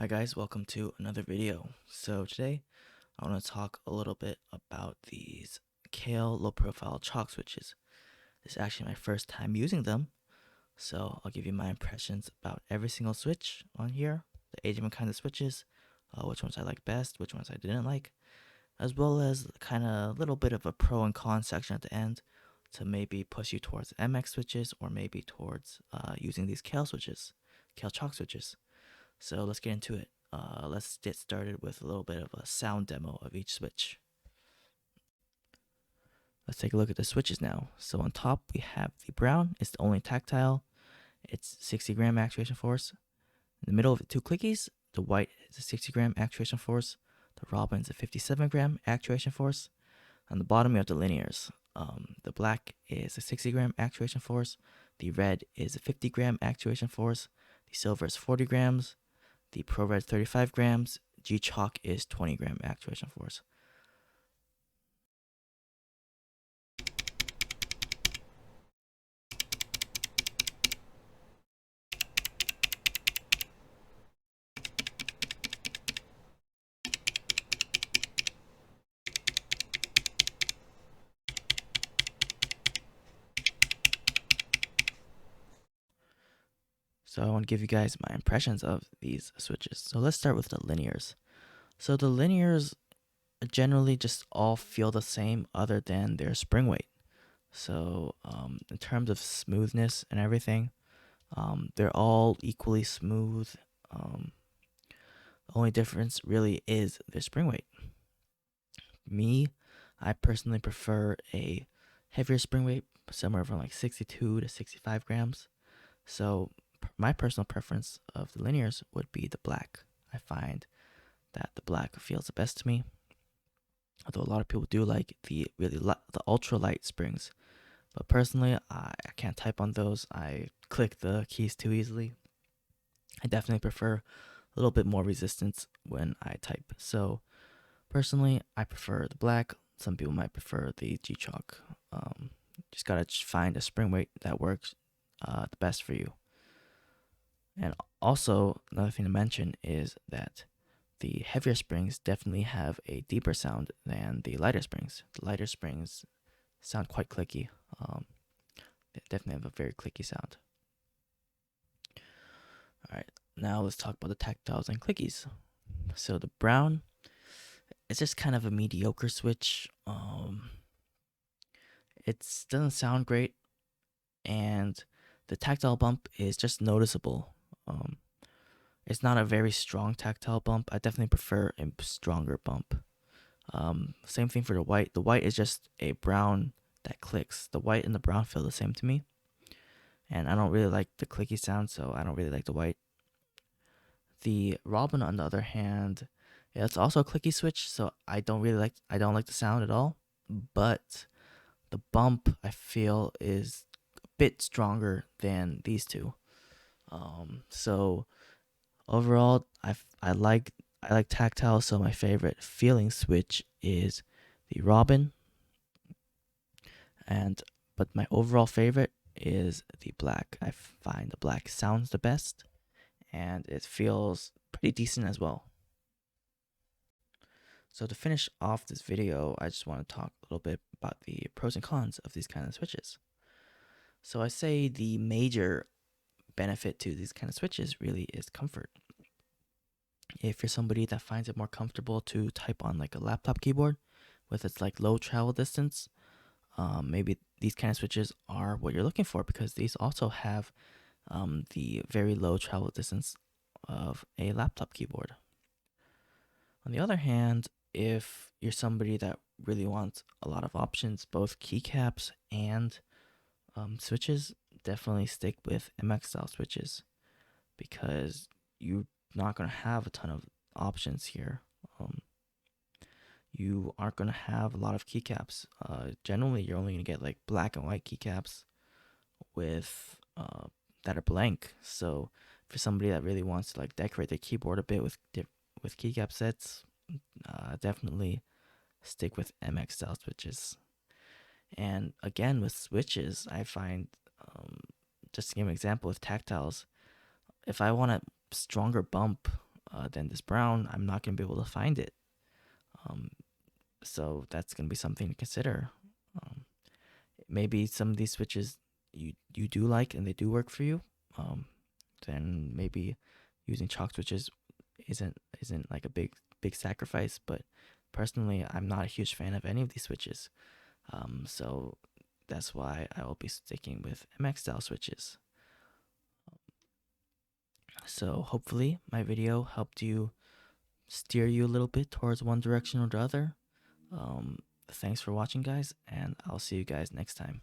Hi guys, welcome to another video. So today I want to talk a little bit about these Kailh low profile chalk switches. This is actually my first time using them, so I'll give you my impressions about every single switch on here, the age different kinds of switches, which ones I like best, which ones I didn't like, as well as kind of a little bit of a pro and con section at the end to maybe push you towards MX switches or maybe towards using these Kailh switches, Kailh chalk switches. So let's get into it. Let's get started with a little bit of a sound demo of each switch. Let's take a look at the switches now. So on top we have the brown, it's the only tactile. It's 60 gram actuation force. In the middle of the two clickies, the white is a 60 gram actuation force. The robin is a 57 gram actuation force. On the bottom you have the linears. The black is a 60 gram actuation force. The red is a 50 gram actuation force. The silver is 40 grams. The Pro Red 35 grams, G Choc is 20 gram actuation force. So I want to give you guys my impressions of these switches. So let's start with the linears. So the linears generally just all feel the same other than their spring weight. So in terms of smoothness and everything, they're all equally smooth. The only difference really is their spring weight. Me, I personally prefer a heavier spring weight, somewhere from like 62 to 65 grams. So my personal preference of the linears would be the black. I find that the black feels the best to me. Although a lot of people do like the the ultra light springs, but personally, I can't type on those. I click the keys too easily. I definitely prefer a little bit more resistance when I type. So personally, I prefer the black. Some people might prefer the G Choc. Just gotta find a spring weight that works the best for you. And also, another thing to mention is that the heavier springs definitely have a deeper sound than the lighter springs. The lighter springs sound quite clicky. They definitely have a very clicky sound. All right, now let's talk about the tactiles and clickies. So the brown, it's just kind of a mediocre switch. It doesn't sound great, and the tactile bump is just noticeable. Um, it's not a very strong tactile bump. I definitely prefer a stronger bump. Same thing for the white. The white is just a brown that clicks. The white and the brown feel the same to me, and I don't really like the clicky sound, so I don't really like the white. The robin, on the other hand, yeah, it's also a clicky switch, so I don't like the sound at all. But the bump I feel is a bit stronger than these two. So overall, I like tactile. So my favorite feeling switch is the robin, and but my overall favorite is the black. I find the black sounds the best, and it feels pretty decent as well. So to finish off this video, I just want to talk a little bit about the pros and cons of these kind of switches. So I say the major benefit to these kind of switches really is comfort. If you're somebody that finds it more comfortable to type on like a laptop keyboard with its like low travel distance, maybe these kind of switches are what you're looking for because these also have the very low travel distance of a laptop keyboard. On the other hand, if you're somebody that really wants a lot of options, both keycaps and switches, definitely stick with MX style switches because you're not going to have a ton of options here. You aren't going to have a lot of keycaps. Generally, you're only going to get like black and white keycaps with that are blank. So for somebody that really wants to like decorate their keyboard a bit with keycap sets, definitely stick with MX style switches. And again, with switches, I find, just to give an example with tactiles, if I want a stronger bump, than this brown, I'm not gonna be able to find it. Um, so that's gonna be something to consider. Um, Maybe some of these switches you do like and they do work for you. Um, then maybe using chalk switches isn't like a big sacrifice. But personally, I'm not a huge fan of any of these switches. So that's why I will be sticking with MX style switches. So hopefully my video helped you steer you a little bit towards one direction or the other. Thanks for watching, guys, and I'll see you guys next time.